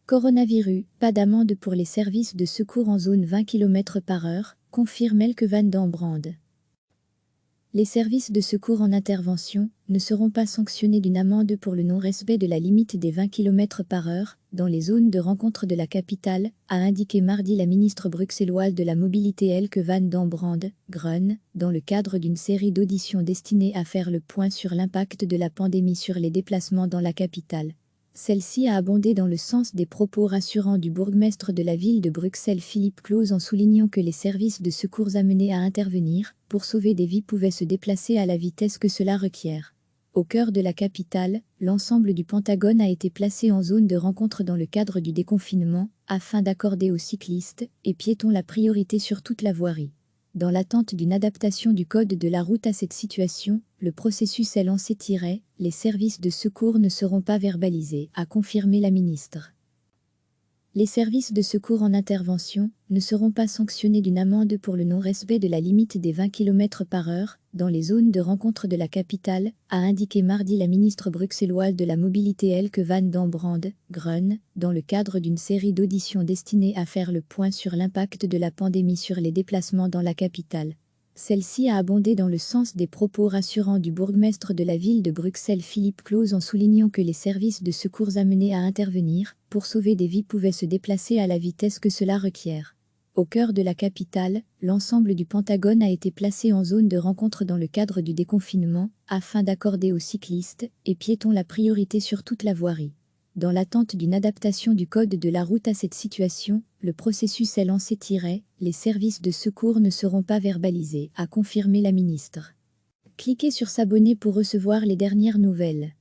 Coronavirus, pas d'amende pour les services de secours en zone 20 km/h, confirme Elke van den Brande. Les services de secours en intervention ne seront pas sanctionnés d'une amende pour le non-respect de la limite des 20 km/h dans les zones de rencontre de la capitale, a indiqué mardi la ministre bruxelloise de la Mobilité Elke van den Brande, Grun, dans le cadre d'une série d'auditions destinées à faire le point sur l'impact de la pandémie sur les déplacements dans la capitale. Celle-ci a abondé dans le sens des propos rassurants du bourgmestre de la ville de Bruxelles Philippe Claus en soulignant que les services de secours amenés à intervenir pour sauver des vies pouvaient se déplacer à la vitesse que cela requiert. Au cœur de la capitale, l'ensemble du Pentagone a été placé en zone de rencontre dans le cadre du déconfinement, afin d'accorder aux cyclistes et piétons la priorité sur toute la voirie. Dans l'attente d'une adaptation du code de la route à cette situation, le processus est lancé. Les services de secours ne seront pas verbalisés, a confirmé la ministre. Les services de secours en intervention ne seront pas sanctionnés d'une amende pour le non-respect de la limite des 20 km/h dans les zones de rencontre de la capitale, a indiqué mardi la ministre bruxelloise de la Mobilité Elke van den Brande, Grun, dans le cadre d'une série d'auditions destinées à faire le point sur l'impact de la pandémie sur les déplacements dans la capitale. Celle-ci a abondé dans le sens des propos rassurants du bourgmestre de la ville de Bruxelles Philippe Claus en soulignant que les services de secours amenés à intervenir pour sauver des vies pouvaient se déplacer à la vitesse que cela requiert. Au cœur de la capitale, l'ensemble du Pentagone a été placé en zone de rencontre dans le cadre du déconfinement, afin d'accorder aux cyclistes et piétons la priorité sur toute la voirie. Dans l'attente d'une adaptation du code de la route à cette situation, le processus est lancé. Les services de secours ne seront pas verbalisés, a confirmé la ministre. Cliquez sur s'abonner pour recevoir les dernières nouvelles.